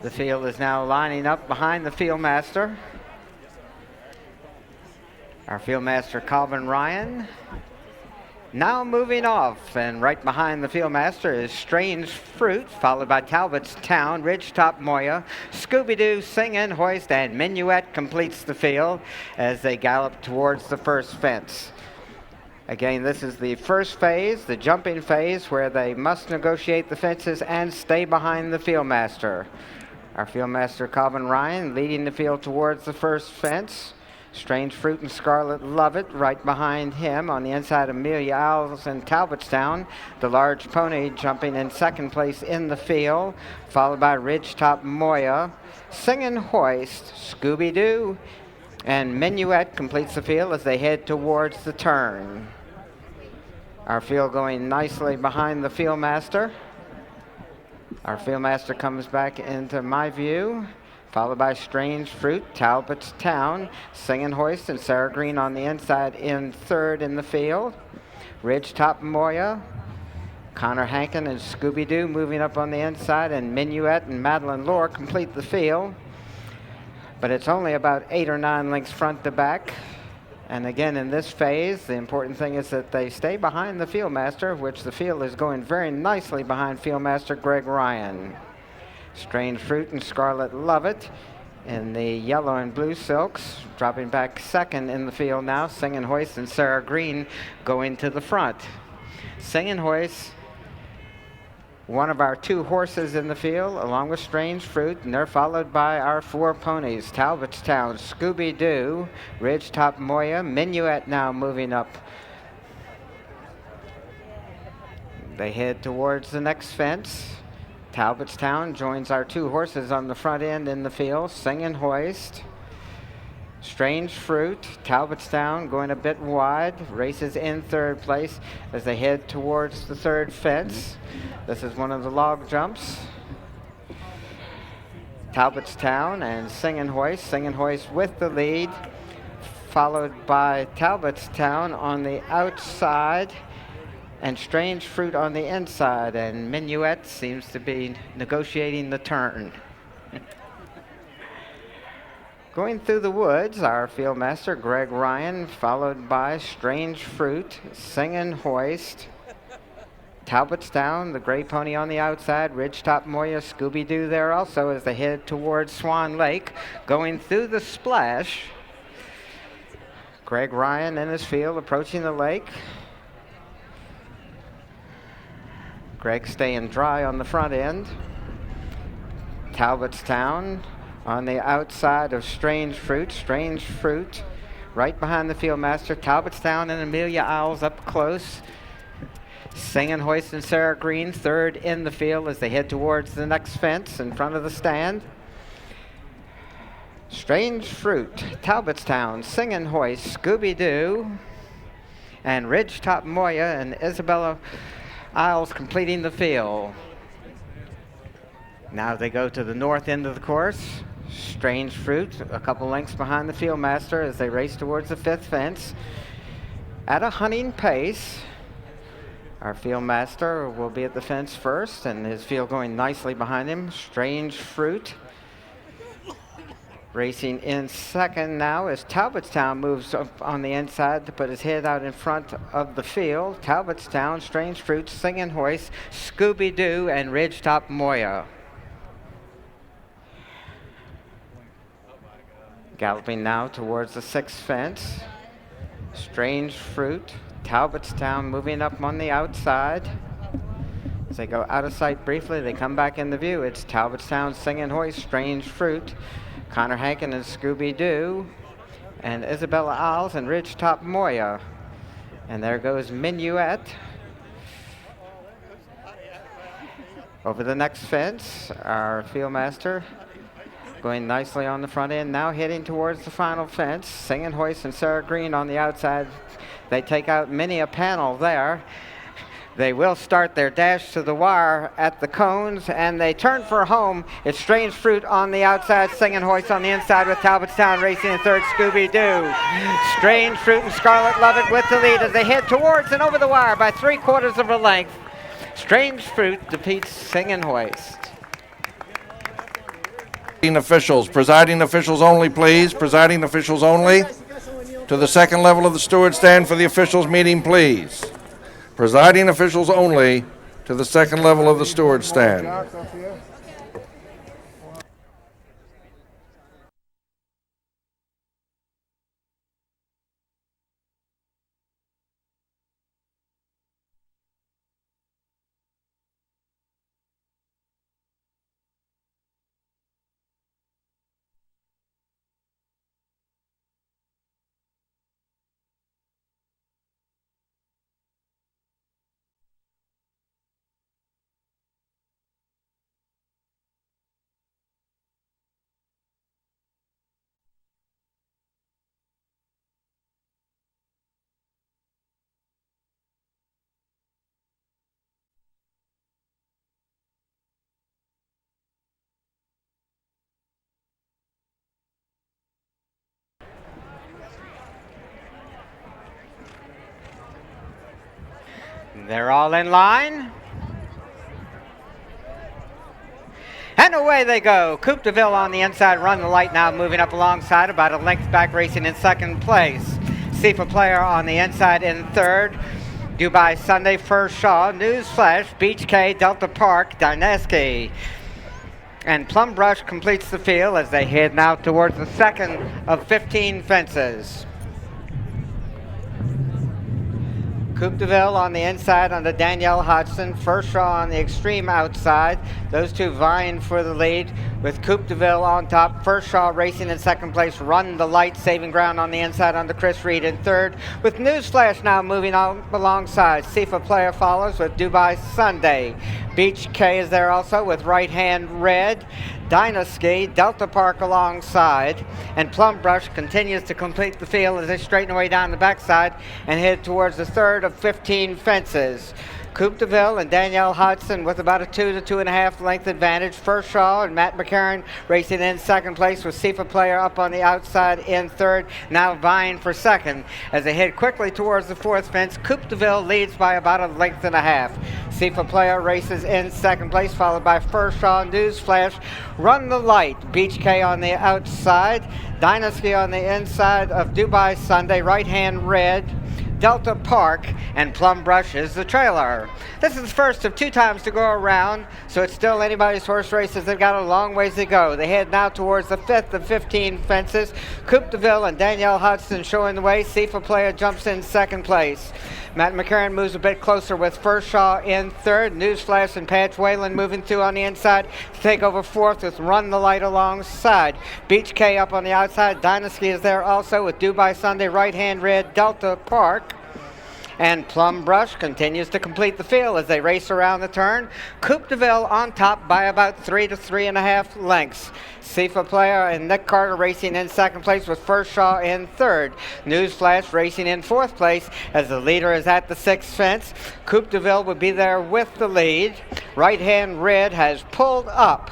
The field is now lining up behind the field master. Our field master, Calvin Ryan, now moving off, and right behind the field master is Strange Fruit, followed by Talbot's Town, Ridgetop Moya, Scooby-Doo, Sing and Hoist, and Minuet completes the field as they gallop towards the first fence. Again, this is the first phase, the jumping phase, where they must negotiate the fences and stay behind the field master. Our field master, Calvin Ryan, leading the field towards the first fence. Strange Fruit and Scarlet Lovett right behind him. On the inside, Amelia Owls and Talbotstown. The Large Pony jumping in second place in the field, followed by Ridgetop Moya, Sing and Hoist, Scooby-Doo, and Minuet completes the field as they head towards the turn. Our field going nicely behind the field master. Our field master comes back into my view, followed by Strange Fruit, Talbot's Town, Sing and Hoist, and Sarah Green on the inside in third in the field. Ridgetop Moya, Connor Hankin and Scooby-Doo moving up on the inside, and Minuet and Madeline Lore complete the field. But it's only about 8 or 9 lengths front to back. And again, in this phase, the important thing is that they stay behind the field master, which the field is going very nicely behind field master Greg Ryan. Strange Fruit and Scarlet Lovett in the yellow and blue silks, dropping back second in the field now. Sing and Hoist and Sarah Green going to the front. Sing and Hoist, one of our 2 horses in the field, along with Strange Fruit, and they're followed by our 4 ponies, Talbot's Town, Scooby-Doo, Ridgetop Moya, Minuet now moving up. They head towards the next fence. Talbot's Town joins our 2 horses on the front end in the field, Sing and Hoist. Strange Fruit, Talbot's Town going a bit wide, races in third place as they head towards the third fence. This is one of the log jumps. Talbot's Town and Sing and Hoist with the lead, followed by Talbot's Town on the outside, and Strange Fruit on the inside, and Minuet seems to be negotiating the turn. Going through the woods, our field master, Greg Ryan, followed by Strange Fruit, Sing and Hoist, Talbot's Town, the gray pony on the outside, Ridgetop Moya, Scooby-Doo there also as they head towards Swan Lake. Going through the splash, Greg Ryan in his field approaching the lake. Greg staying dry on the front end. Talbot's Town on the outside of Strange Fruit right behind the field master. Talbot's Town and Amelia Owls up close. Sing and Hoist and Sarah Green third in the field as they head towards the next fence in front of the stand. Strange Fruit, Talbot's Town, Sing and Hoist, Scooby-Doo, and Ridgetop Moya and Isabella Isles completing the field. Now they go to the north end of the course. Strange Fruit, a couple lengths behind the field master as they race towards the fifth fence. At a hunting pace, our field master will be at the fence first, and his field going nicely behind him. Strange Fruit racing in second now as Talbot's Town moves up on the inside to put his head out in front of the field. Talbot's Town, Strange Fruit, Sing and Hoist, Scooby-Doo, and Ridgetop Moya. Galloping now towards the sixth fence. Strange Fruit, Talbot's Town moving up on the outside. As they go out of sight briefly, they come back into view. It's Talbot's Town, Sing and Hoist, Strange Fruit, Connor Hankin and Scooby-Doo, and Isabella Owls and Ridgetop Moya. And there goes Minuet. Over the next fence, our field master going nicely on the front end, now heading towards the final fence. Sing and Hoist and Sarah Green on the outside. They take out many a panel there. They will start their dash to the wire at the cones, and they turn for home. It's Strange Fruit on the outside, Sing and Hoist on the inside with Talbot's Town racing in third, Scooby-Doo. Strange Fruit and Scarlet Lovett with the lead as they head towards and over the wire by 3/4 of a length. Strange Fruit defeats Sing and Hoist. Officials, presiding officials only, please. Presiding officials only. To the second level of the steward stand for the officials meeting, please. Presiding officials only to the second level of the steward stand. They're all in line. And away they go. Coupe de Ville on the inside, Run the Light now moving up alongside, about a length back, racing in second place. Sifa Player on the inside in third. Dubai Sunday, First Shaw, Newsflash, Beach K, Delta Park, Dynasty. And Plum Brush completes the field as they head now towards the second of 15 fences. Coupe de Ville on the inside under Danielle Hodgson. First Shaw on the extreme outside. Those two vying for the lead with Coupe de Ville on top. First Shaw racing in second place. Run the Light saving ground on the inside under Chris Reed in third. With Newsflash now moving on alongside. Sifa Player follows with Dubai Sunday. Beach K is there also with Right Hand Red. Dynasty, Delta Park alongside, and Plum Brush continues to complete the field as they straighten away down the backside and head towards the third of 15 fences. Coupe de Ville and Danielle Hodgson with about a 2 to 2.5 length advantage. First Shaw and Matt McCarron racing in second place with Sifa Player up on the outside in third, now vying for second as they head quickly towards the fourth fence. Coupe de Ville leads by about a length and a half. Sifa Player races in second place, followed by First Shaw, Newsflash, Run the Light, Beach K on the outside, Dynasty on the inside of Dubai Sunday, Right Hand Red, Delta Park, and Plum Brush is the trailer. This is the first of 2 times to go around, so it's still anybody's horse races. They've got a long ways to go. They head now towards the 5th of 15 fences. Coupe de Ville and Danielle Hodgson showing the way. Sifa Player jumps in second place. Matt McCarron moves a bit closer with First Shaw in third. Newsflash and Patch Whalen moving through on the inside to take over fourth with Run the Light alongside. Beach K up on the outside. Dynasty is there also with Dubai Sunday, Right Hand Red, Delta Park. And Plum Brush continues to complete the field as they race around the turn. Coupe de Ville on top by about 3 to 3.5 lengths. Sifa Player and Nick Carter racing in second place with First Shaw in third. Newsflash racing in fourth place as the leader is at the 6th fence. Coupe de Ville would be there with the lead. Right Hand Red has pulled up.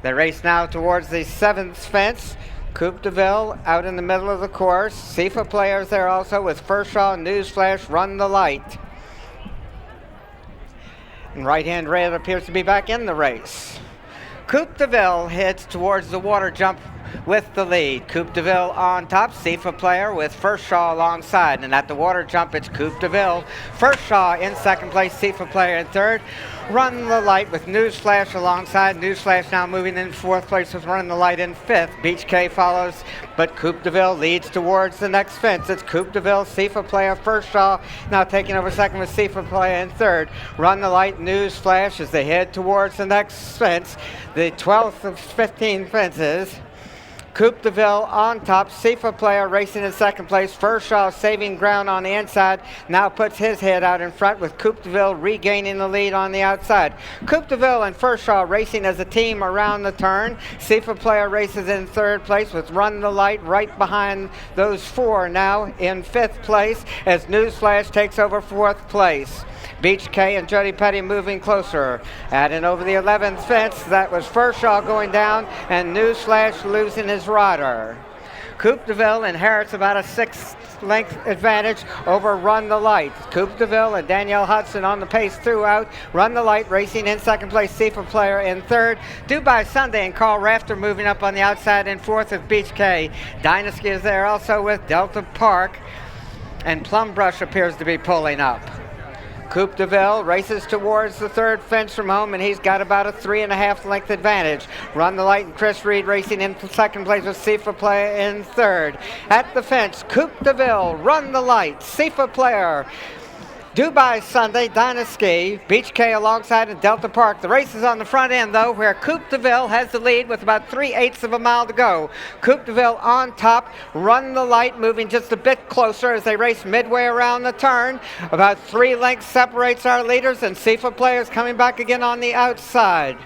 They race now towards the 7th fence. Coupe de Ville out in the middle of the course. Sifa Players there also with First Shaw, Newsflash, Run the Light. And Right Hand Red appears to be back in the race. Coupe de Ville heads towards the water jump with the lead. Coupe de Ville on top, Sifa Player with First Shaw alongside. And at the water jump, it's Coupe de Ville. First Shaw in second place, Sifa Player in third. Run the Light with Newsflash alongside. Newsflash now moving in fourth place with Run the Light in fifth. Beach K follows, but Coupe de Ville leads towards the next fence. It's Coupe de Ville, Sifa Player, First Shaw now taking over second with Sifa Player in third. Run the Light, Newsflash as they head towards the next fence, the 12th of 15 fences. Coupe de Ville on top, Sifa Player racing in second place. First Shaw saving ground on the inside, now puts his head out in front with Coupe de Ville regaining the lead on the outside. Coupe de Ville and First Shaw racing as a team around the turn. Sifa Player races in third place with Run the Light right behind those 4 now in 5th place as Newsflash takes over 4th place. Beach K and Jody Petty moving closer. Adding over the 11th fence, that was First Shaw going down and Newsflash losing his rider. Coupe de Ville inherits about a 6 length advantage over Run the Light. Coupe de Ville and Danielle Hudson on the pace throughout. Run the Light racing in second place. Seafood Player in third. Dubai Sunday and Carl Rafter moving up on the outside in fourth with Beach K. Dynasty is there also with Delta Park. And Plum Brush appears to be pulling up. Coupe de Ville races towards the third fence from home, and he's got about a 3.5 length advantage. Run the Light and Chris Reed racing in second place with Sifa Player in third. At the fence, Coupe de Ville, Run the Light, Sifa Player, Dubai Sunday, Dynasty, Beach K alongside in Delta Park. The race is on the front end, though, where Coupe de Ville has the lead with about 3/8 of a mile to go. Coupe de Ville on top, Run the Light moving just a bit closer as they race midway around the turn. About 3 lengths separates our leaders, and Sifa Players coming back again on the outside,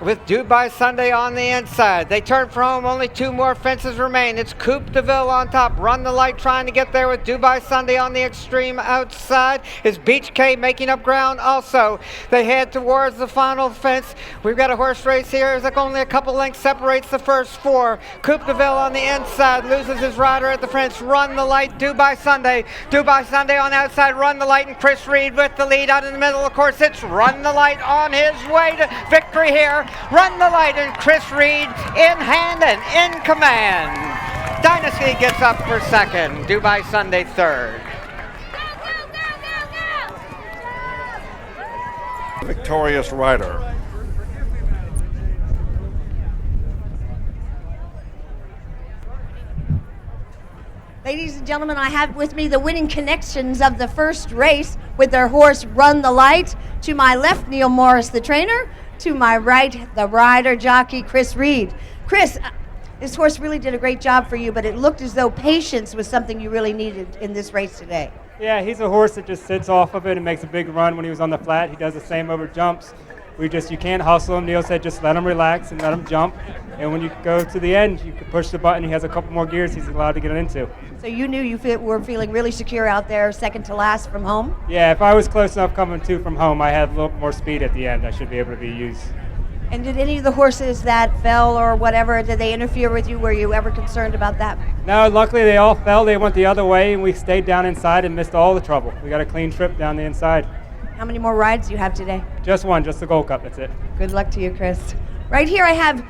with Dubai Sunday on the inside. They turn for home, only 2 more fences remain. It's Coupe de Ville on top, Run the Light trying to get there with Dubai Sunday on the extreme outside. Is Beach K making up ground also. They head towards the final fence. We've got a horse race here. It's like only a couple lengths separates the first 4. Coupe de Ville on the inside, loses his rider at the fence. Run the Light, Dubai Sunday. Dubai Sunday on the outside, Run the Light and Chris Reed with the lead out in the middle. Of course, it's Run the Light on his way to victory here. Run the Light and Chris Reed in hand and in command. Dynasty gets up for second. Dubai Sunday third. Victorious rider. Ladies and gentlemen, I have with me the winning connections of the first race with their horse Run the Light. To my left, Neil Morris, the trainer. To my right, the rider jockey, Chris Reed. Chris, this horse really did a great job for you, but it looked as though patience was something you really needed in this race today. Yeah, he's a horse that just sits off of it and makes a big run when he was on the flat. He does the same over jumps. You can't hustle him. Neil said just let him relax and let him jump. And when you go to the end, you can push the button. He has a couple more gears he's allowed to get into. So you knew you were feeling really secure out there, second to last from home? Yeah, if I was close enough coming to from home, I had a little more speed at the end. I should be able to be used. And did any of the horses that fell or whatever, did they interfere with you? Were you ever concerned about that? No, luckily they all fell. They went the other way, and we stayed down inside and missed all the trouble. We got a clean trip down the inside. How many more rides do you have today? Just one, just the Gold Cup, that's it. Good luck to you, Chris. Right here I have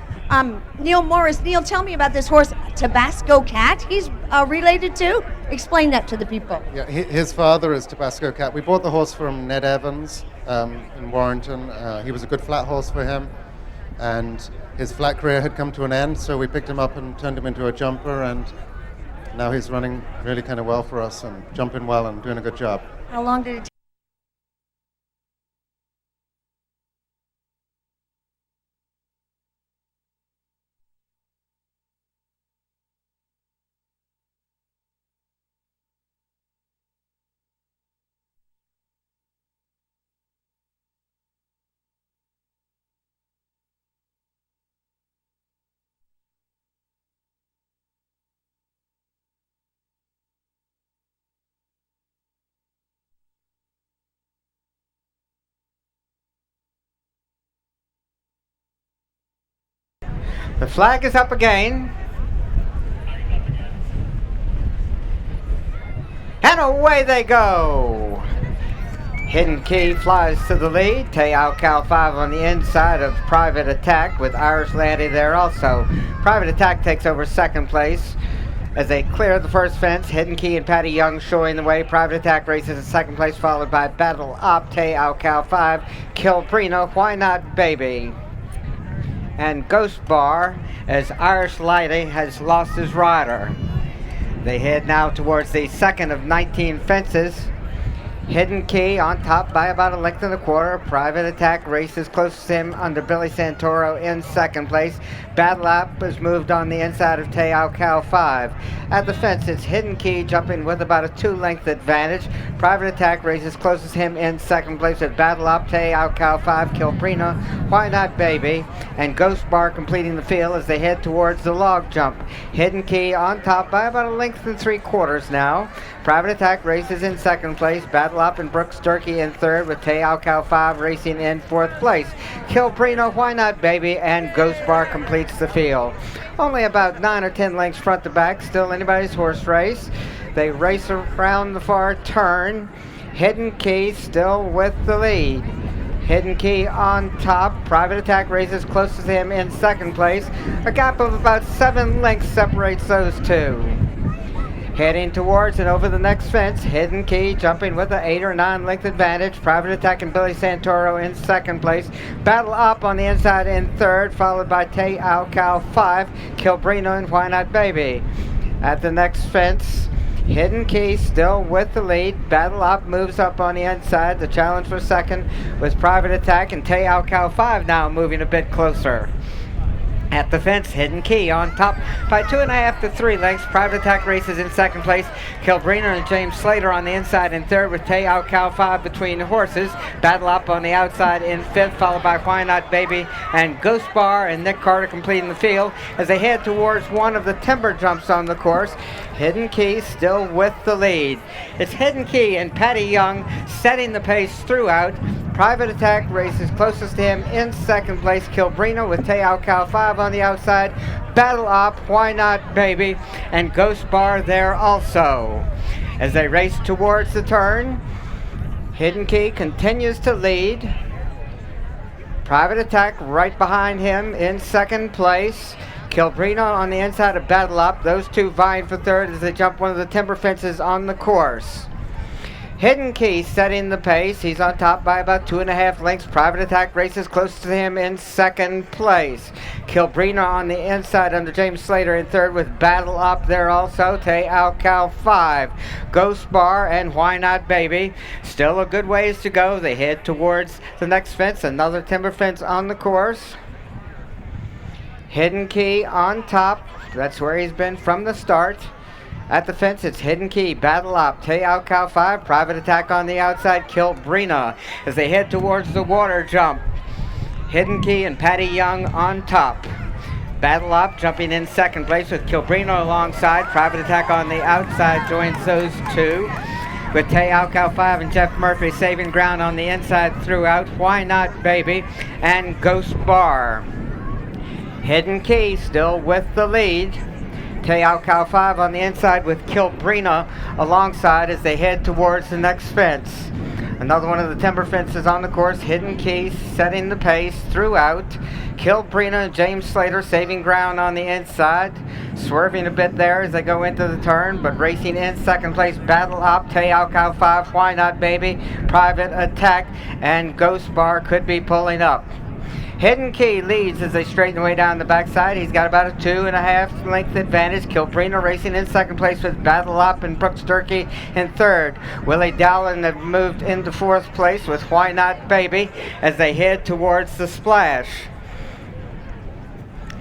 Neil Morris. Neil, tell me about this horse, Tabasco Cat. He's related to? Explain that to the people. Yeah, his father is Tabasco Cat. We bought the horse from Ned Evans in Warrington. He was a good flat horse for him, and his flat career had come to an end, so we picked him up and turned him into a jumper, and now he's running really kind of well for us and jumping well and doing a good job. How long did it take? The flag is up again. And away they go. Hidden Key flies to the lead. Te'au Cal 5 on the inside of Private Attack with Irish Laddie there also. Private Attack takes over second place as they clear the first fence. Hidden Key and Patty Young showing the way. Private Attack races in second place, followed by Battle Up, Te'au Cal 5, Kill Prino, Why Not Baby, and Ghost Bar as Irish Laddie has lost his rider. They head now towards the second of 19 fences. Hidden Key on top by about 1.25 lengths. Private Attack races closest to him under Billy Santoro in second place. Battle App has moved on the inside of Te'au Cal 5. At the fence, it's Hidden Key jumping with about a 2-length advantage. Private Attack races closest to him in second place with Battle Up, Tay Out Cow 5, Kilbrina, Why Not Baby, and Ghost Bar completing the field as they head towards the log jump. Hidden Key on top by about a length and 3/4 now. Private Attack races in second place. Battle Up and Brooks Durkee in third with Tay Out Cow 5 racing in fourth place. Kilbrina, Why Not Baby, and Ghost Bar completes the field. Only about 9 or 10 lengths front to back, still anybody's horse race. They race around the far turn. Hidden Key still with the lead. Hidden Key on top. Private Attack races closest to him in second place. A gap of about 7 lengths separates those two. Heading towards and over the next fence, Hidden Key jumping with an 8 or 9 length advantage. Private Attack and Billy Santoro in second place. Battle Up on the inside in third, followed by Tay Out Cow 5, Kilbrina, and Why Not Baby. At the next fence, Hidden Key still with the lead. Battle Up moves up on the inside. The challenge for second was Private Attack, and Tay Out Cow 5 now moving a bit closer. At the fence, Hidden Key on top by 2.5 to 3 lengths. Private Attack races in second place. Kilbrina and James Slater on the inside in third with Tay Out Cow 5 between the horses. Battle Up on the outside in fifth, followed by Why Not Baby and Ghost Bar and Nick Carter completing the field as they head towards one of the timber jumps on the course. Hidden Key still with the lead. It's Hidden Key and Patty Young setting the pace throughout. Private Attack races closest to him in second place. Kilbrina with Tay Out Cow 5 on the outside. Battle Up, Why Not Baby, and Ghost Bar there also. As they race towards the turn, Hidden Key continues to lead. Private Attack right behind him in second place. Kilbrina on the inside of Battle Up. Those two vying for third as they jump one of the timber fences on the course. Hidden Key setting the pace. He's on top by about 2.5 lengths. Private Attack races close to him in second place. Kilbrina on the inside under James Slater in third with Battle Up there also. Tay Out Cow 5. Ghost Bar and Why Not Baby. Still a good ways to go. They head towards the next fence. Another timber fence on the course. Hidden Key on top. That's where he's been from the start. At the fence, it's Hidden Key, Battle Up, Tay Out Cow 5, Private Attack on the outside, Kilbrina as they head towards the water jump. Hidden Key and Patty Young on top. Battle Up jumping in second place with Kilbrina alongside. Private Attack on the outside joins those two, with Tay Out Cow 5 and Jeff Murphy saving ground on the inside throughout. Why Not Baby and Ghost Bar. Hidden Key still with the lead. Tay Out Cow 5 on the inside with Kilbrina alongside as they head towards the next fence. Another one of the timber fences on the course. Hidden Key setting the pace throughout. Kilbrina and James Slater saving ground on the inside. Swerving a bit there as they go into the turn, but racing in second place. Battle Up, Tay Out Cow 5, Why Not Baby, Private Attack, and Ghost Bar could be pulling up. Hidden Key leads as they straighten away down the backside. He's got about a 2.5 length advantage. Kilbrina racing in second place with Battle Up and Brooks Durkee in third. Willie Dowling have moved into fourth place with Why Not Baby as they head towards the splash.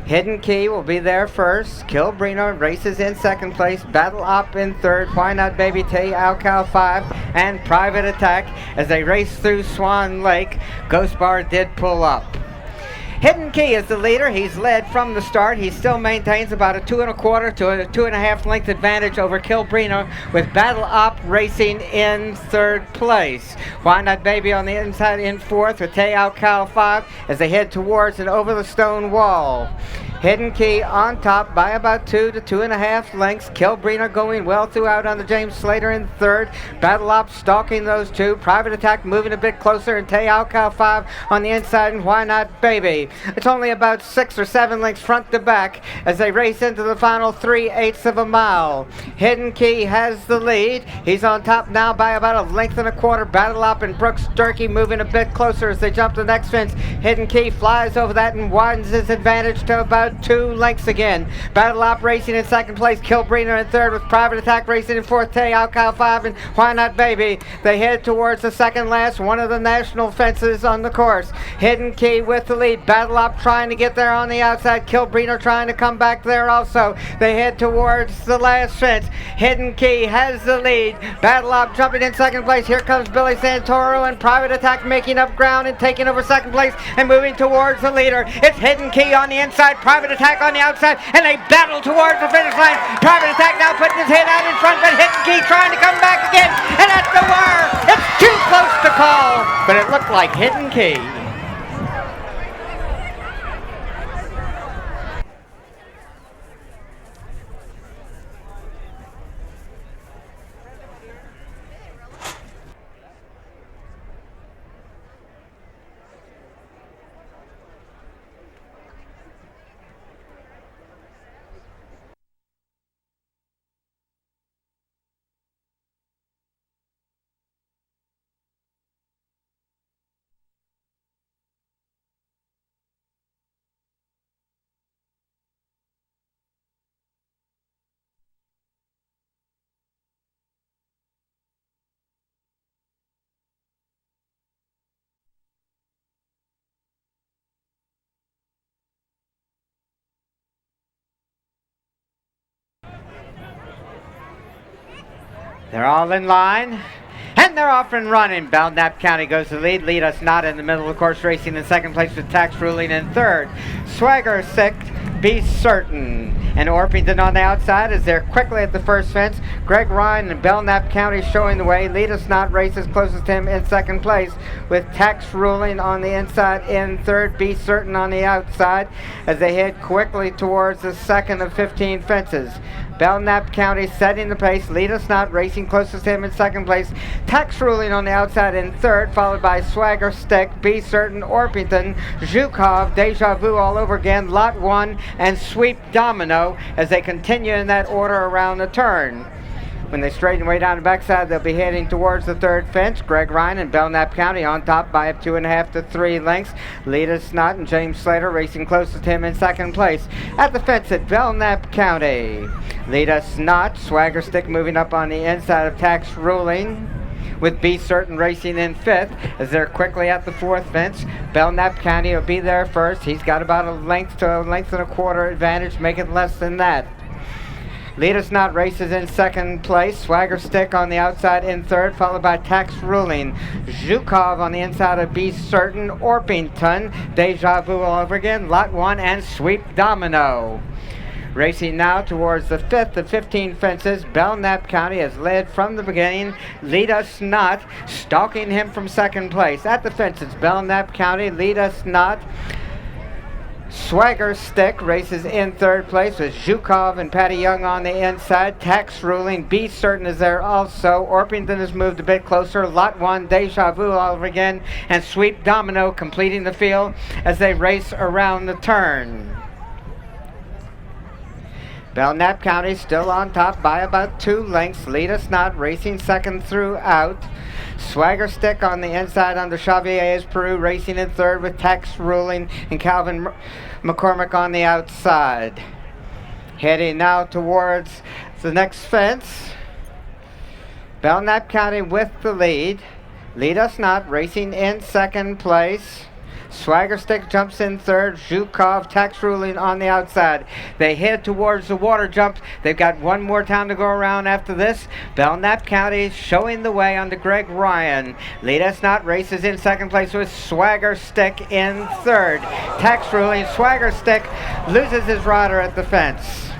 Hidden Key will be there first. Kilbrina races in second place. Battle Up in third. Why Not Baby, Tay Out Cow 5, and Private Attack as they race through Swan Lake. Ghost Bar did pull up. Hidden Key is the leader. He's led from the start. He still maintains about a 2.25 to a 2.5 length advantage over Kilbrina with Battle Up racing in third place. Why Not Baby on the inside in fourth with Tay Out Cow 5 as they head towards and over the stone wall. Hidden Key on top by about 2 to 2.5 lengths. Kilbrina going well throughout under James Slater in third. Battle Up stalking those two. Private Attack moving a bit closer, and Tay Out Cow 5 on the inside, and Why Not Baby. It's only about 6 or 7 lengths front to back as they race into the final 3/8 of a mile. Hidden Key has the lead. He's on top now by about 1.25 lengths. Battle Up and Brooks Durkee moving a bit closer as they jump the next fence. Hidden Key flies over that and widens his advantage to about about 2 lengths again. Battle Op racing in second place. Kilbreener in third with Private Attack racing in fourth. Tay Alcow 5 and Why Not Baby. They head towards the second last, one of the national fences on the course. Hidden Key with the lead. Battle Op trying to get there on the outside. Kilbreener trying to come back there also. They head towards the last fence. Hidden Key has the lead. Battle Op jumping in second place. Here comes Billy Santoro and Private Attack making up ground and taking over second place and moving towards the leader. It's Hidden Key on the inside, Private Attack on the outside, and they battle towards the finish line. Private Attack now putting his head out in front, but Hidden Key trying to come back again, and at the wire, it's too close to call, but it looked like Hidden Key. They're all in line, and they're off and running. Belknap County goes to the lead. Lead Us Not in the middle of the course, racing in second place with Tax Ruling in third. Swagger sixth, Be Certain. And Orpington on the outside is there quickly at the first fence. Greg Ryan and Belknap County showing the way. Lead Us Not races closest to him in second place with Tax Ruling on the inside in third. Be Certain on the outside as they head quickly towards the second of 15 fences. Belknap County setting the pace. Lead Us Not racing closest to him in second place. Tax Ruling on the outside in third, followed by Swagger Stick, Be Certain, Orpington, Zhukov, Deja Vu all over again, Lot 1, and Sweep Domino as they continue in that order around the turn. When they straighten way down the backside, they'll be heading towards the third fence. Greg Ryan and Belknap County on top by 2.5 to 3 lengths. Lead Us Not and James Slater racing closest to him in second place. At the fence at Belknap County, Lead Us Not, Swagger Stick moving up on the inside of Tax Ruling, with Be Certain racing in fifth as they're quickly at the fourth fence. Belknap County will be there first. He's got about a length to a length and a quarter advantage, making less than that. Lead Us Not races in second place. Swagger Stick on the outside in third, followed by Tax Ruling. Zhukov on the inside of Be Certain. Orpington, Deja Vu all over again, Lot 1, and Sweep Domino. Racing now towards the fifth of 15 fences. Belknap County has led from the beginning. Lead Us Not stalking him from second place. At the fences, Belknap County, Lead Us Not. Swagger Stick races in third place with Zhukov and Patty Young on the inside. Tax Ruling, Be Certain is there also. Orpington has moved a bit closer. Lot 1, Deja Vu all over again, and Sweep Domino completing the field as they race around the turn. Belknap County still on top by about 2 lengths. Lead Us Not racing second throughout. Swagger Stick on the inside under Xavier's Peru racing in third with Tax Ruling and Calvin McCormick on the outside. Heading now towards the next fence. Belknap County with the lead. Lead Us Not racing in second place. Swagger Stick jumps in third. Zhukov, Tax Ruling on the outside. They head towards the water jump. They've got one more time to go around after this. Belknap County showing the way under Greg Ryan. Lead Us Not races in second place with Swagger Stick in third. Tax Ruling, Swagger Stick loses his rider at the fence.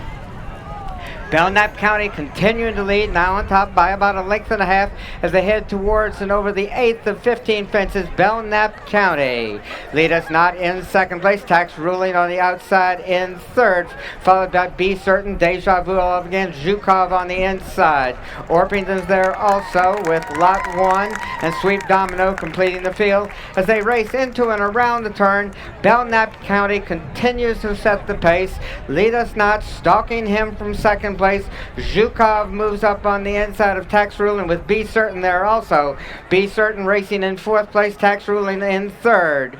Belknap County continuing to lead, now on top by about a length and a half as they head towards and over the 8th of 15 fences. Belknap County. Lead Us Not in second place. Tax Ruling on the outside in third, followed by Be Certain, Deja Vu all over again, Zhukov on the inside. Orpington's there also with Lot 1 and Sweep Domino completing the field as they race into and around the turn. Belknap County continues to set the pace. Lead Us Not stalking him from second place. place. Zhukov moves up on the inside of Tax Ruling with Be Certain there also. Be Certain racing in 4th place, Tax Ruling in 3rd.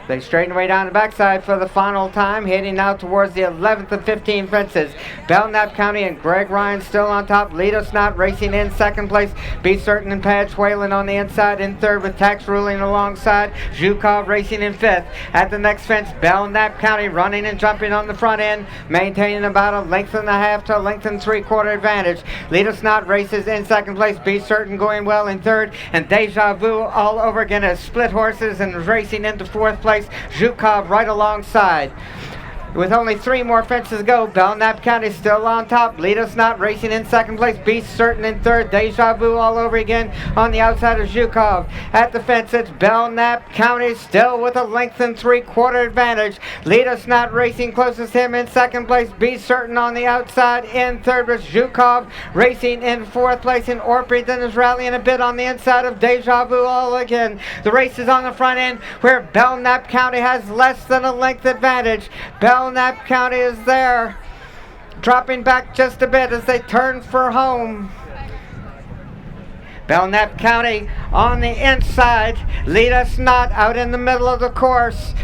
They straighten away down the backside for the final time, heading now towards the 11th and 15 fences. Belknap County and Greg Ryan still on top. Lead Us Not racing in 2nd place. Be Certain and Patch Whalen on the inside in 3rd with Tax Ruling alongside. Zhukov racing in 5th. At the next fence, Belknap County running and jumping on the front end, maintaining about a length and a half to a length and 3/4 advantage. Lead Us Not races in 2nd place. Be Certain going well in 3rd. And Deja Vu all over again as split horses and racing into 4th place. Zhukov right alongside. With only 3 more fences to go, Belknap County still on top. Lead Us Not racing in 2nd place. Be Certain in 3rd. Deja Vu all over again on the outside of Zhukov. At the fence, it's Belknap County still with a length and 3/4 advantage. Lead Us Not racing closest to him in 2nd place. Be Certain on the outside in 3rd with Zhukov racing in 4th place. And Orpington is rallying a bit on the inside of Deja Vu all again. The race is on the front end where Belknap County has less than a length advantage. Belknap County is there, dropping back just a bit as they turn for home. Belknap County on the inside. Lead Us Not out in the middle of the course.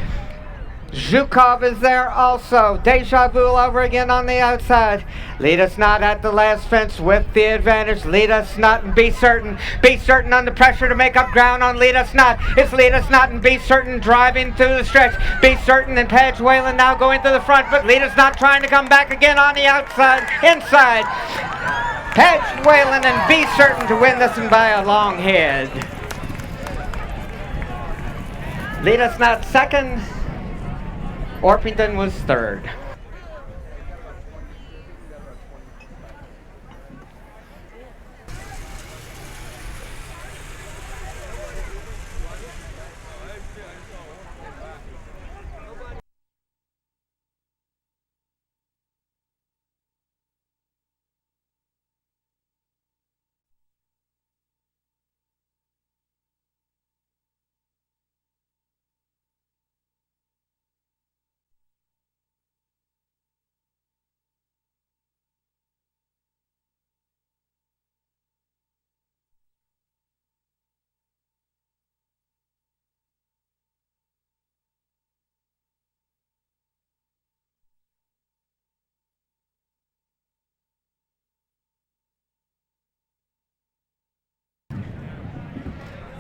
Zhukov is there also. Deja Vu over again on the outside. Lead Us Not at the last fence with the advantage. Lead Us Not and Be Certain. Be Certain under pressure to make up ground on Lead Us Not. It's Lead Us Not and Be Certain driving through the stretch. Be Certain and Patch Whalen now going to the front, but Lead Us Not trying to come back again on the outside, inside. Patch Whalen and Be Certain to win this one by a long head. Lead Us Not 2nd. Orpington was 3rd.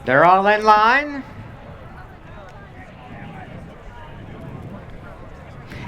They're all in line.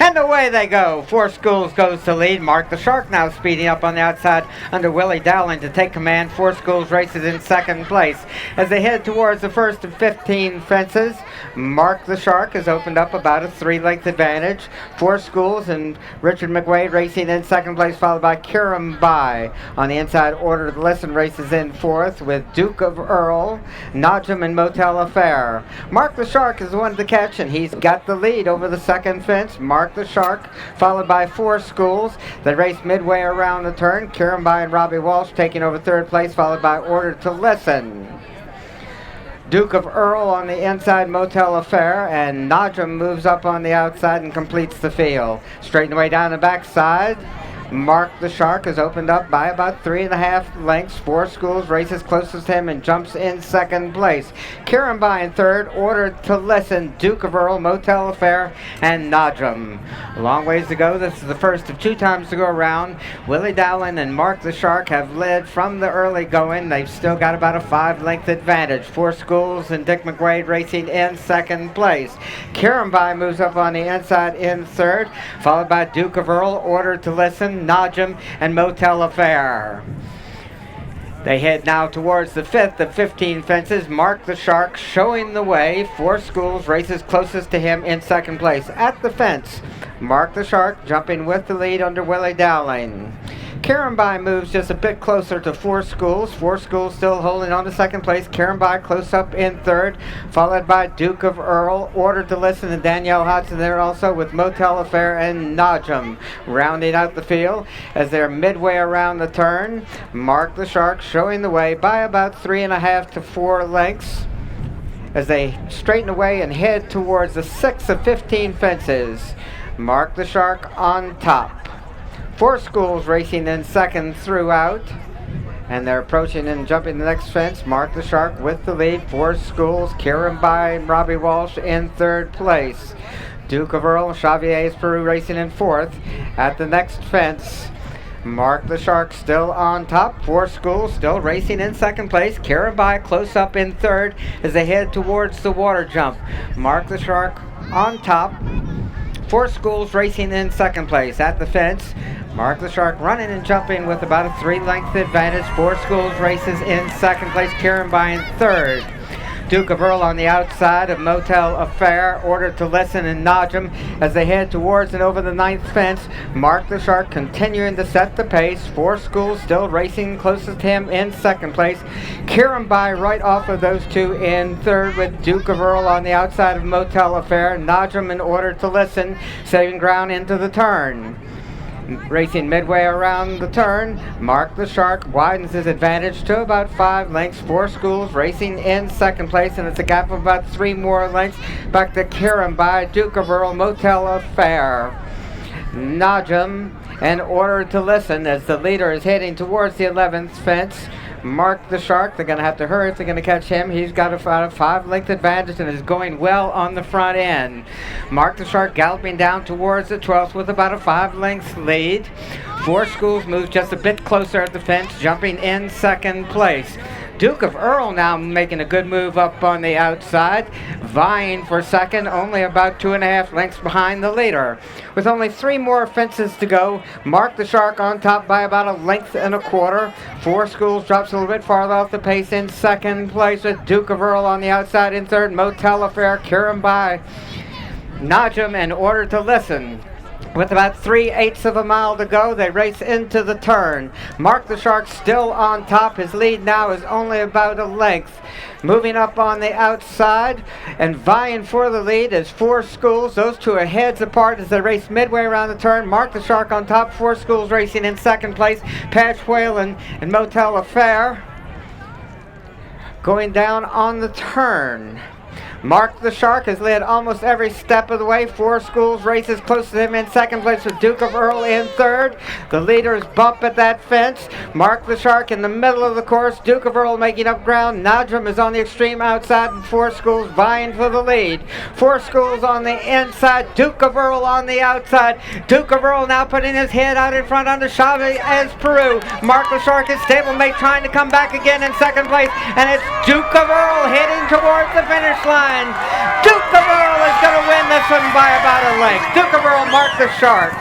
And away they go. 4 Schools goes to lead. Mark the Shark now speeding up on the outside under Willie Dowling to take command. 4 Schools races in 2nd place. As they head towards the 1st and 15 fences, Mark the Shark has opened up about a 3-length advantage. 4 Schools and Richard McWade racing in 2nd place, followed by Kiram Bai. On the inside, Order to Listen races in 4th with Duke of Earl, Najum, and Motel Affair. Mark the Shark is the one to catch, and he's got the lead over the 2nd fence. Mark the Shark, followed by 4 Schools. They race midway around the turn. Kiram Bai and Robbie Walsh taking over 3rd place, followed by Order to Listen. Duke of Earl on the inside, Motel Affair, and Najum moves up on the outside and completes the field. Straighten away down the backside. Mark the Shark has opened up by about 3.5 lengths. 4 Schools races closest to him and jumps in 2nd place. Kiram Bai in 3rd, Order to Listen, Duke of Earl, Motel Affair, and Najum. A long ways to go. This is the first of 2 times to go around. Willie Dowling and Mark the Shark have led from the early going. They've still got about a 5-length advantage. 4 Schools and Dick McWade racing in 2nd place. Kiram Bai moves up on the inside in 3rd, followed by Duke of Earl, Order to Listen, Najum, and Motel Affair. They head now towards the 5th of 15 fences. Mark the Shark showing the way. 4 Schools races closest to him in 2nd place. At the fence, Mark the Shark jumping with the lead under Willie Dowling. Kiram Bai moves just a bit closer to 4 Schools. 4 Schools still holding on to 2nd place. Kiram Bai close up in 3rd, followed by Duke of Earl, Order to Listen, and Danielle Hodgson there also with Motel Affair and Najum. Rounding out the field as they're midway around the turn. Mark the Shark showing the way by about 3.5 to 4 lengths as they straighten away and head towards the 6th of 15 fences. Mark the Shark on top. Four Schools racing in second throughout. And they're approaching and jumping the next fence. Mark the Shark with the lead. Four Schools, Kieran by Robbie Walsh in third place. Duke of Earl, Xavier's Peru racing in fourth. At the next fence, Mark the Shark still on top. Four Schools still racing in second place. Kieran by close up in third as they head towards the water jump. Mark the Shark on top. Four Schools racing in second place. At the fence, Mark the Shark running and jumping with about a 3-length advantage. Four Schools races in second place. Kieran by in third. Duke of Earl on the outside of Motel Affair, Order to Listen and Najum as they head towards and over the ninth fence. Mark the Shark continuing to set the pace. Four Schools still racing closest to him in second place. Kieran by right off of those two in third with Duke of Earl on the outside of Motel Affair. Najum in Order to Listen saving ground into the turn. Racing midway around the turn, Mark the Shark widens his advantage to about 5 lengths. Four Schools racing in second place, and it's a gap of about 3 more lengths back to Kieran by Duke of Earl, Motel Affair. Najum in Order to Listen as the leader is heading towards the 11th fence. Mark the Shark, they're going to have to hurry if they're going to catch him. He's got a 5-length advantage and is going well on the front end. Mark the Shark galloping down towards the 12th with about a 5-length lead. Four Schools moves just a bit closer at the fence, jumping in second place. Duke of Earl now making a good move up on the outside, vying for second, only about 2.5 lengths behind the leader. With only 3 more fences to go, Mark the Shark on top by about 1.25 lengths. Four Schools drops a little bit farther off the pace in second place with Duke of Earl on the outside in third. Motel Affair, Kieran by Najum in Order to Listen. With about 3/8 of a mile to go, they race into the turn. Mark the Shark still on top. His lead now is only about 1 length. Moving up on the outside and vying for the lead is Four Schools. Those two are heads apart as they race midway around the turn. Mark the Shark on top. Four Schools racing in second place. Patch Whalen and Motel Affair going down on the turn. Mark the Shark has led almost every step of the way. Four Schools races close to him in second place with Duke of Earl in third. The leaders bump at that fence. Mark the Shark in the middle of the course. Duke of Earl making up ground. Najum is on the extreme outside and Four Schools vying for the lead. Four Schools on the inside. Duke of Earl on the outside. Duke of Earl now putting his head out in front under Chavez Peru. Mark the Shark, his stablemate, trying to come back again in second place. And it's Duke of Earl heading towards the finish line. Duke of Earl is going to win this one by about 1 length. Duke of Earl, Mark the Shark.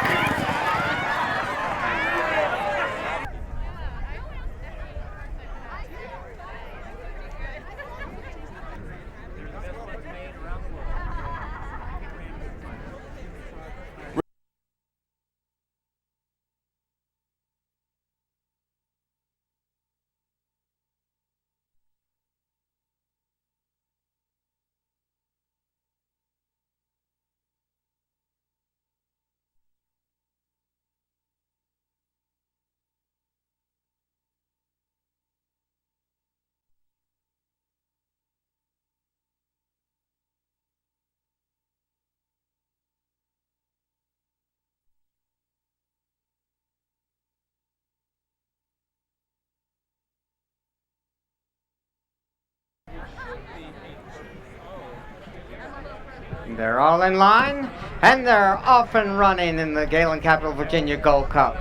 They're all in line, and they're off and running in the Galen Capital Virginia Gold Cup.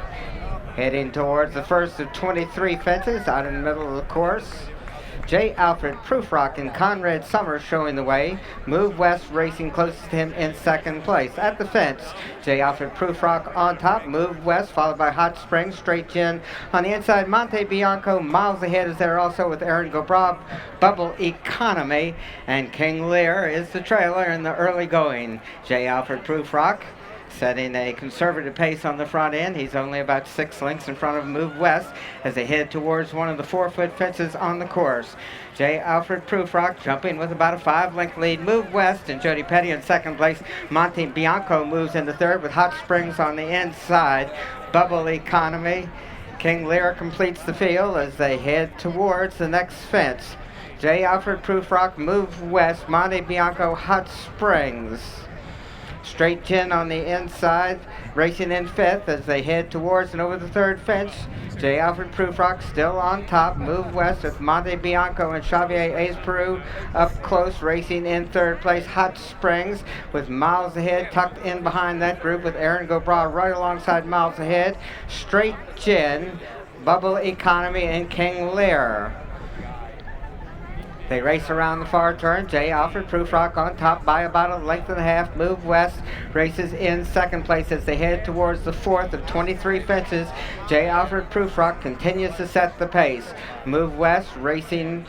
Heading towards the first of 23 fences out in the middle of the course. J. Alfred Prufrock and Conrad Summers showing the way. Move West racing closest to him in second place. At the fence, J. Alfred Prufrock on top. Move West followed by Hot Springs. Straight Gin on the inside. Monte Bianco miles ahead is there also with Aaron Gobrab. Bubble Economy. And King Lear is the trailer in the early going. J. Alfred Prufrock setting a conservative pace on the front end. He's only about 6 lengths in front of Move West as they head towards one of the 4-foot fences on the course. J. Alfred Prufrock jumping with about a 5-length lead. Move West and Jody Petty in second place. Monte Bianco moves into third with Hot Springs on the inside. Bubble Economy. King Lear completes the field as they head towards the next fence. J. Alfred Prufrock, Move West, Monte Bianco, Hot Springs. Straight Gin on the inside, racing in fifth as they head towards and over the third fence. J. Alfred Prufrock still on top. Move West with Monte Bianco and Xavier Ace Peru up close, racing in third place. Hot Springs with miles ahead, tucked in behind that group with Aaron Gobra right alongside miles ahead. Straight Gin, Bubble Economy, and King Lear. They race around the far turn. J. Alfred Prufrock on top by about a length and a half. Move West races in second place as they head towards the fourth of 23 fences. J. Alfred Prufrock continues to set the pace. Move West racing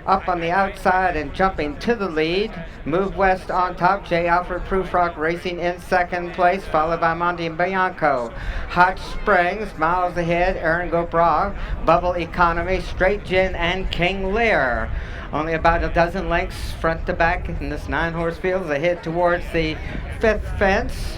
up on the outside and jumping to the lead. Move West on top. J. Alfred Prufrock racing in second place, followed by Monte Bianco. Hot Springs, miles ahead, Aaron Gobra, Bubble Economy, Straight Gin, and King Lear. Only about a dozen lengths front to back in this 9-horse field as they head towards the fifth fence.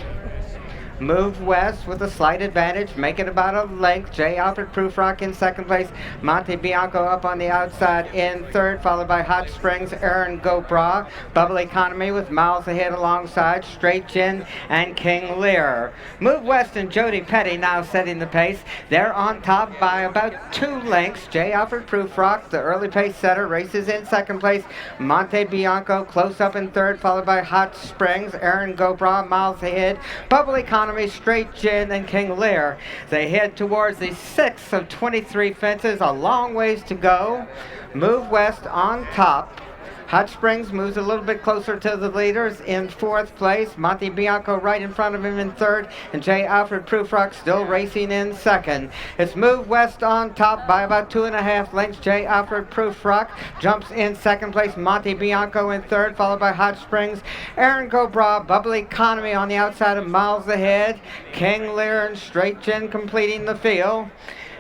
Move West with a slight advantage, making about a length. J. Alfred Prufrock in second place. Monte Bianco up on the outside in third, followed by Hot Springs, Aaron Gobra. Bubble Economy with miles ahead alongside Straight Gin and King Lear. Move West and Jody Petty now setting the pace. They're on top by about 2 lengths. J. Alfred Prufrock, the early pace setter, races in second place. Monte Bianco close up in third, followed by Hot Springs, Aaron Gobra miles ahead. Bubble Economy, Straight Gin, and King Lear. They head towards the 6th of 23 fences, a long ways to go. Move West on top. Hot Springs moves a little bit closer to the leaders in fourth place. Monte Bianco right in front of him in third, and J. Alfred Prufrock still racing in second. It's Move West on top by about 2.5 lengths. J. Alfred Prufrock jumps in second place. Monte Bianco in third, followed by Hot Springs, Aaron Gobra, Bubble Economy on the outside of miles ahead. King Lear and Straight Gin completing the field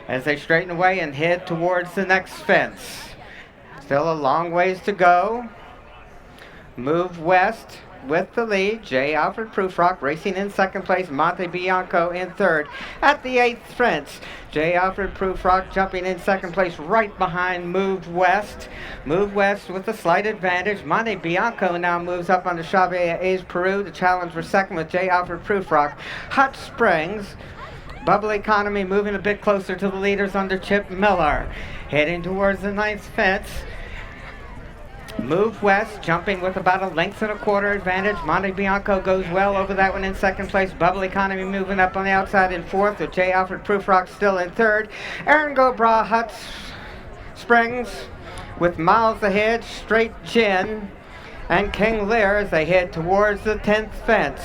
as they straighten away and head towards the next fence. Still a long ways to go. Move West with the lead. J. Alfred Prufrock racing in second place. Monte Bianco in third. At the 8th fence, J. Alfred Prufrock jumping in second place right behind Move West. Move West with a slight advantage. Monte Bianco now moves up on the Xavier Ace Peru to challenge for second with J. Alfred Prufrock. Hot Springs, Bubble Economy moving a bit closer to the leaders under Chip Miller. Heading towards the 9th fence. Move West jumping with about a length and a quarter advantage. Monte Bianco goes well over that one in second place. Bubble Economy moving up on the outside in fourth, with J. Alfred Prufrock still in third. Aaron Gobra, Hot Springs with miles ahead. Straight Gin and King Lear as they head towards the 10th fence.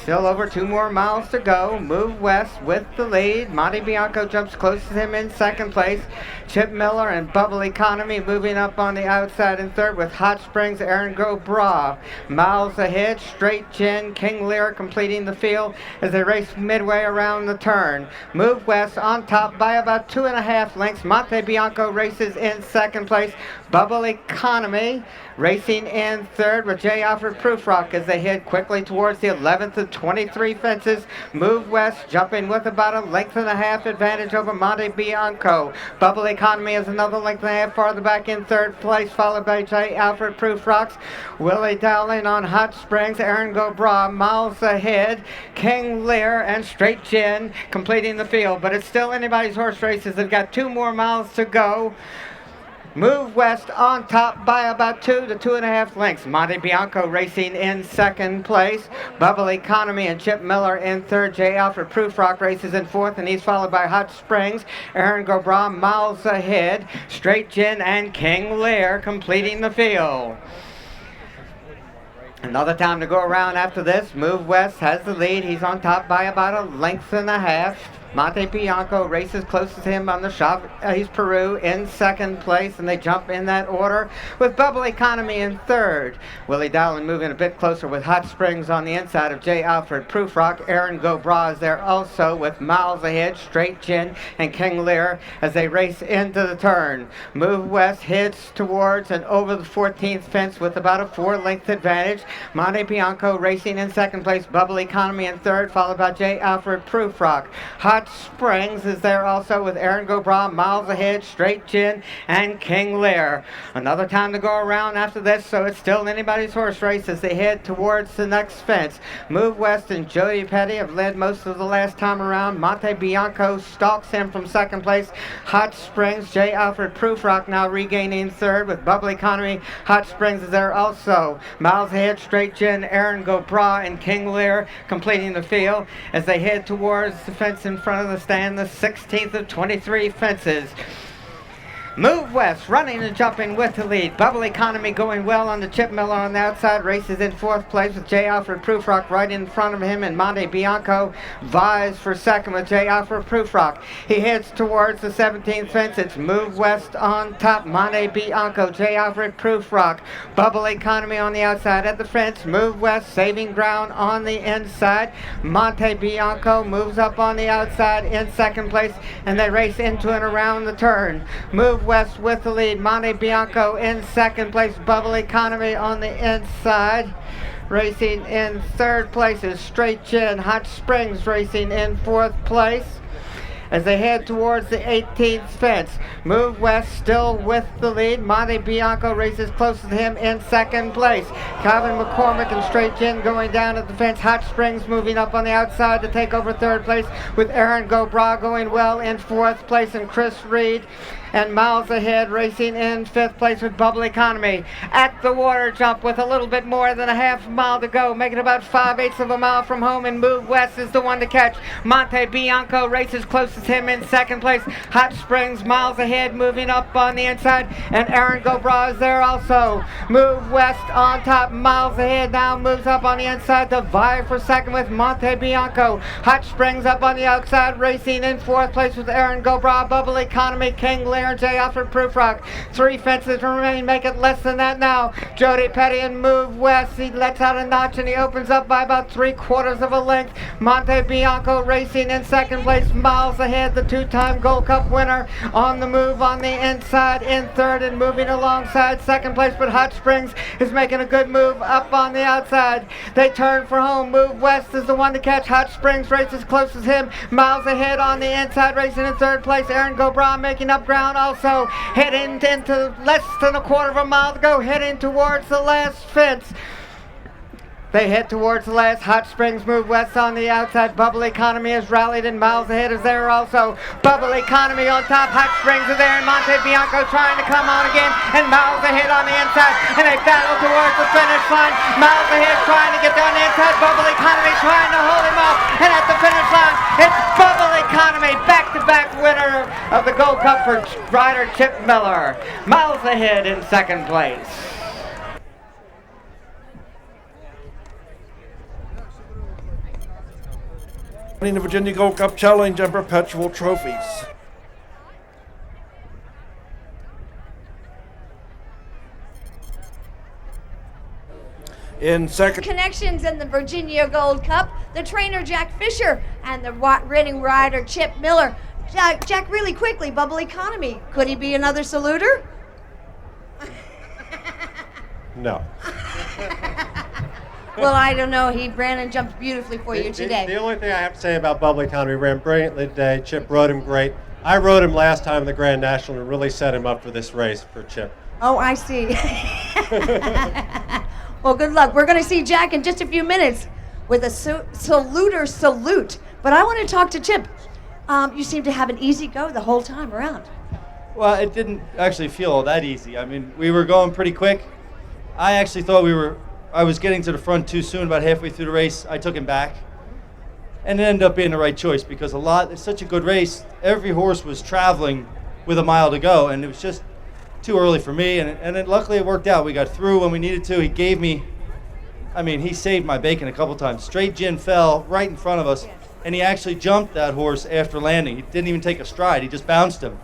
Still over 2 more miles to go. Move West with the lead. Monte Bianco jumps close to him in second place. Chip Miller and Bubble Economy moving up on the outside in third, with Hot Springs, Aaron Gobra miles ahead. Straight Gin, King Lear completing the field as they race midway around the turn. Move West on top by about 2.5 lengths. Monte Bianco races in second place. Bubble Economy racing in third with J. Alfred Prufrock as they head quickly towards the 11th of 23 fences. Move West jumping with about a length and a half advantage over Monte Bianco. Bubble Economy is another length and a half farther back in third place, followed by J. Alfred Prufrock. Willie Dowling on Hot Springs, Aaron Gobra miles ahead. King Lear and Straight Gin completing the field, but it's still anybody's horse races. They've got 2 more miles to go. Move West on top by about 2 to 2.5 lengths. Monte Bianco racing in second place. Bubble Economy and Chip Miller in third. J. Alfred Prufrock races in fourth, and he's followed by Hot Springs. Aaron Gobra miles ahead. Straight Gin and King Lear completing the field. Another time to go around after this. Move West has the lead. He's on top by about a length and a half. Monte Bianco races closest to him on the Xavier Peru in second place, and they jump in that order with Bubble Economy in third. Willie Dowling moving a bit closer with Hot Springs on the inside of J. Alfred Prufrock. Aaron Gobra is there also with miles ahead. Straight Gin and King Lear as they race into the turn. Move West heads towards and over the 14th fence with about a 4-length advantage. Monte Bianco racing in second place. Bubble Economy in third, followed by J. Alfred Prufrock. Hot Hot Springs is there also with Aaron Gobra, miles ahead, Straight Gin, and King Lear. Another time to go around after this, so it's still anybody's horse race as they head towards the next fence. Move West and Jody Petty have led most of the last time around. Monte Bianco stalks him from second place. Hot Springs, J. Alfred Prufrock now regaining third with Bubbly Economy. Hot Springs is there also. Miles ahead, Straight Gin, Aaron Gobra, and King Lear completing the field as they head towards the fence in front of the stand, the 16th of 23 fences. Move West running and jumping with the lead. Bubble Economy going well on the Chip Miller on the outside. Races in fourth place with J. Alfred Prufrock right in front of him, and Monte Bianco vies for second with J. Alfred Prufrock. He heads towards the 17th fence. It's Move West on top. Monte Bianco, J. Alfred Prufrock. Bubble Economy on the outside at the fence. Move West saving ground on the inside. Monte Bianco moves up on the outside in second place, and they race into and around the turn. Move West with the lead. Monte Bianco in second place. Bubble Economy on the inside. Racing in third place is Straight Gin. Hot Springs racing in fourth place as they head towards the 18th fence. Move West still with the lead. Monte Bianco races closest to him in second place. Calvin McCormick and Straight Gin going down at the fence. Hot Springs moving up on the outside to take over third place with Aaron Gobra going well in fourth place, and Chris Reed and miles ahead racing in fifth place with Bubble Economy. At the water jump with a little bit more than a half mile to go, making about 5/8 of a mile from home, and Move West is the one to catch. Monte Bianco races closest to him in second place. Hot Springs miles ahead moving up on the inside, and Aaron Gobra is there also. Move West on top, miles ahead now, moves up on the inside to vie for second with Monte Bianco. Hot Springs up on the outside racing in fourth place with Aaron Gobra. Bubble Economy, King Lear, and J. Alfred Prufrock. 3 fences remain, make it less than that now. Jody Petty and Move West, he lets out a notch and he opens up by about 3/4 of a length. Monte Bianco racing in second place, miles ahead, the 2-time Gold Cup winner on the move on the inside in third and moving alongside second place, but Hot Springs is making a good move up on the outside. They turn for home. Move West is the one to catch. Hot Springs races close as him, miles ahead on the inside racing in third place. Aaron Gobra making up ground also, heading into less than a quarter of a mile to go, heading towards the last fence. They head towards the last. Hot Springs Move West on the outside. Bubble Economy has rallied and miles ahead is there also. Bubble Economy on top. Hot Springs are there, and Monte Bianco trying to come on again, and miles ahead on the inside, and they battle towards the finish line. Miles ahead trying to get down the inside. Bubble Economy trying to hold him off, and at the finish line it's Bubble Economy, back-to-back winner of the Gold Cup for rider Chip Miller. Miles ahead in second place. Winning the Virginia Gold Cup Challenge and Perpetual trophies. In second, Connections in the Virginia Gold Cup, the trainer Jack Fisher and the winning rider Chip Miller. Jack, really quickly, Bubble Economy, could he be another saluter? No. Well, I don't know. He ran and jumped beautifully for you today. The only thing I have to say about Bubble Economy, ran brilliantly today. Chip rode him great. I rode him last time in the Grand National and really set him up for this race for Chip. Oh, I see. Well, good luck. We're going to see Jack in just a few minutes with a saluter salute. But I want to talk to Chip. You seem to have an easy go the whole time around. Well, it didn't actually feel all that easy. I mean, we were going pretty quick. I actually thought I was getting to the front too soon. About halfway through the race, I took him back. And it ended up being the right choice because it's such a good race. Every horse was traveling with a mile to go, and it was just too early for me. Luckily it worked out. We got through when we needed to. He saved my bacon a couple times. Straight Gin fell right in front of us, and he actually jumped that horse after landing. He didn't even take a stride. He just bounced him.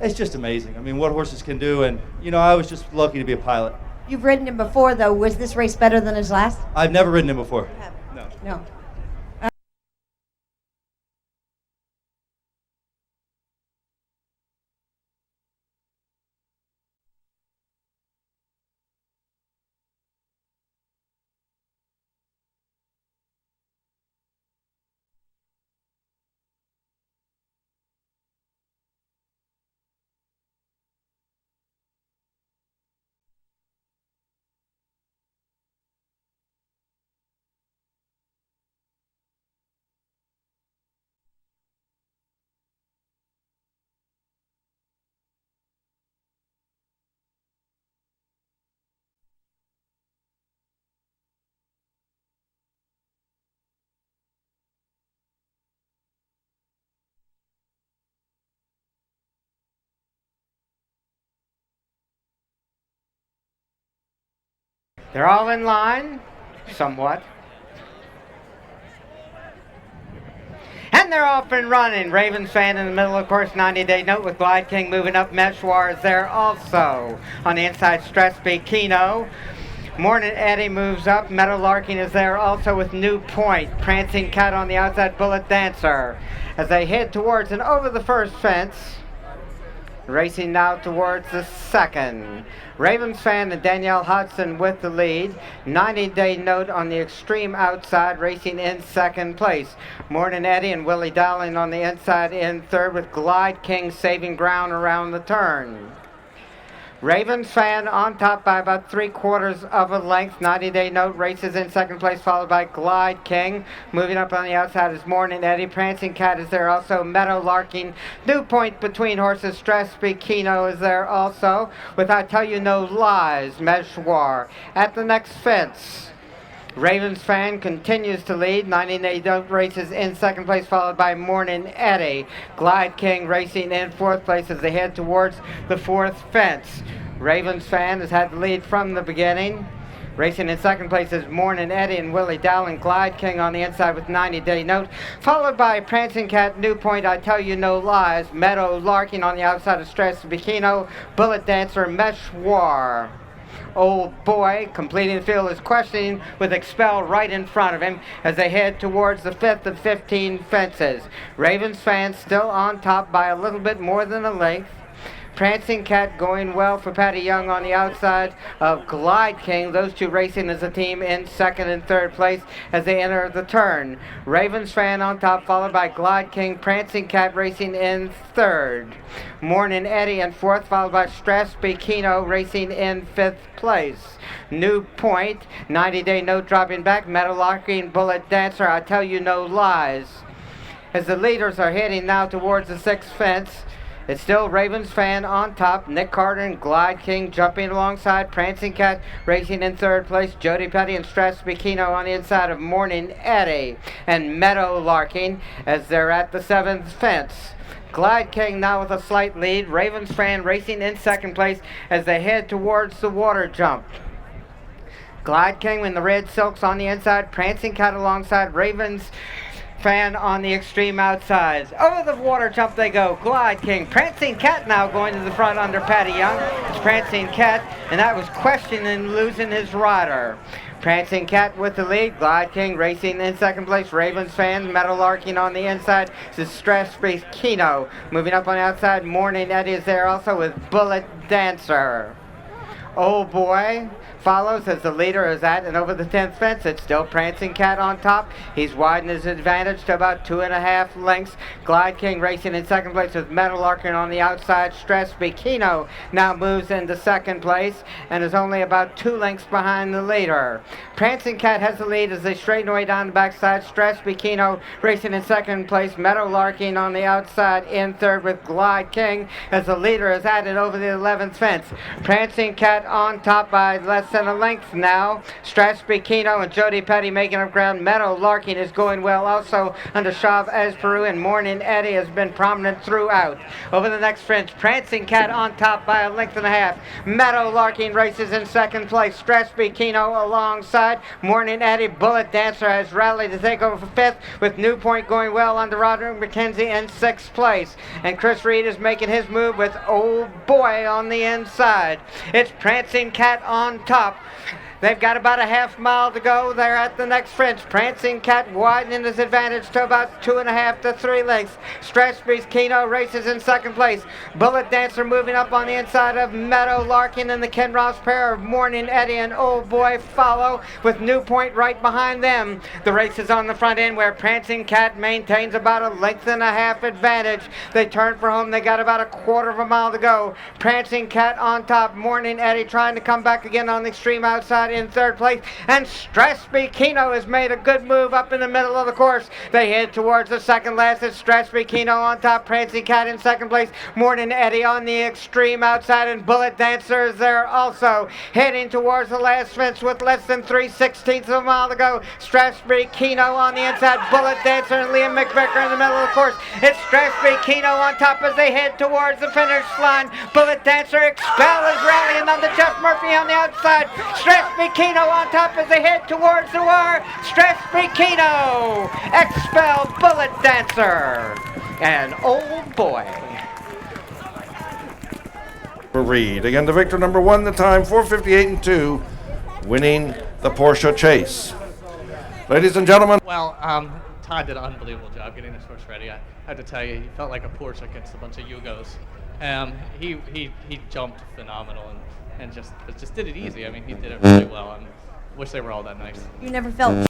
It's just amazing. I mean, what horses can do, and, I was just lucky to be a pilot. You've ridden him before, though. Was this race better than his last? I've never ridden him before. No. They're all in line, somewhat. And they're off and running. Ravens fan in the middle, of course, 90-day note with Glide King moving up. Meshwar is there also. On the inside, Stressby Kino. Morning Eddie moves up. Meadow Larkin is there also with New Point. Prancing Cat on the outside, Bullet Dancer. As they head towards and over the first fence. Racing now towards the second. Ravens fan and Danielle Hudson with the lead. 90-day note on the extreme outside, racing in second place. Morning Eddie and Willie Dowling on the inside in third with Glide King saving ground around the turn. Ravens fan on top by about 3/4 of a length. 90-day note races in second place, followed by Glide King. Moving up on the outside is Morning Eddie. Prancing Cat is there also. Meadow Larkin. New Point between horses. Stressby Kino is there also. With I Tell You No Lies, Meshwar. At the next fence, Ravens fan continues to lead. 90-day note races in second place, followed by Morning Eddie. Glide King racing in fourth place as they head towards the fourth fence. Ravens fan has had the lead from the beginning. Racing in second place is Morning Eddie and Willie Dowling. Glide King on the inside with 90-day note, followed by Prancing Cat, New Point, I Tell You No Lies. Meadow Larkin on the outside of Stress Bikino. Bullet Dancer, Meshwar. Old Boy completing the field is questioning with Expel right in front of him as they head towards the 5th of 15 fences. Ravens fans still on top by a little bit more than a length. Prancing Cat going well for Patty Young on the outside of Glide King. Those two racing as a team in second and third place as they enter the turn. Ravens fan on top, followed by Glide King. Prancing Cat racing in third. Morning Eddie in fourth, followed by Stress Bikino racing in fifth place. New Point, 90-day note dropping back. Meadow Larkin, Bullet Dancer, I Tell You No Lies. As the leaders are heading now towards the sixth fence, it's still Ravens fan on top. Nick Carter and Glide King jumping alongside. Prancing Cat racing in third place. Jody Petty and Stress Bikino on the inside of Morning Eddie and Meadow Larkin as they're at the seventh fence. Glide King now with a slight lead. Ravens fan racing in second place as they head towards the water jump. Glide King in the red silks on the inside. Prancing Cat alongside. Ravens fan on the extreme outside. Over the water jump they go. Glide King. Prancing Cat now going to the front under Patty Young. It's Prancing Cat, and that was questioning losing his rider. Prancing Cat with the lead. Glide King racing in second place. Ravens fan. Meadow Larkin on the inside. This is Stress Kino. Moving up on the outside. Morning Eddie is there also with Bullet Dancer. Old Boy follows as the leader is at and over the 10th fence. It's still Prancing Cat on top. He's widened his advantage to about 2.5 lengths. Glide King racing in second place with Meadow Larkin on the outside. Stress Bikino now moves into second place and is only about 2 lengths behind the leader. Prancing Cat has the lead as they straighten away down the backside. Stress Bikino racing in second place. Meadow Larkin on the outside in third with Glide King as the leader is at it over the 11th fence. Prancing Cat on top by less than a length now. Stress Bikino and Jody Petty making up ground. Meadow Larkin is going well also under Shav Esperu, and Morning Eddie has been prominent throughout. Over the next fence, Prancing Cat on top by a length and a half. Meadow Larkin races in second place. Stress Bikino alongside. Morning Eddie. Bullet Dancer has rallied to take over for fifth with New Point going well under Roderick McKenzie in sixth place. And Chris Reed is making his move with Old Boy on the inside. It's Prancing Cat on top. They've got about a half mile to go. They're at the next fence. Prancing Cat widening his advantage to about 2.5 to 3 lengths. Stress Kino races in second place. Bullet Dancer moving up on the inside of Meadow Larkin, and the Ken Ross pair of Morning Eddie and Old Boy follow with New Point right behind them. The race is on the front end where Prancing Cat maintains about a length and a half advantage. They turn for home. They got about a 1/4 mile to go. Prancing Cat on top. Morning Eddie trying to come back again on the extreme outside in third place, and Stress Bikino has made a good move up in the middle of the course. They head towards the second last. It's Stress Bikino on top, Prancing Cat in second place, Morning Eddie on the extreme outside, and Bullet Dancer is there also. Heading towards the last fence with less than 3/16 of a mile to go. Stress Bikino on the inside, Bullet Dancer and Liam McVicker in the middle of the course. It's Stress Bikino on top as they head towards the finish line. Bullet Dancer Expel is rallying on the Jeff Murphy Murphy on the outside. Stress Bikino on top as they head towards the wire. Stress Bikino. Expelled Bullet Dancer. And Old Boy. Reed. Again, the victor, number 1, the time 4:58.2, winning the Porsche Chase. Ladies and gentlemen. Well, Todd did an unbelievable job getting this horse ready. I have to tell you, he felt like a Porsche against a bunch of Yugos. He jumped phenomenal and just did it easy. I mean, he did it really well. I wish they were all that nice. You never felt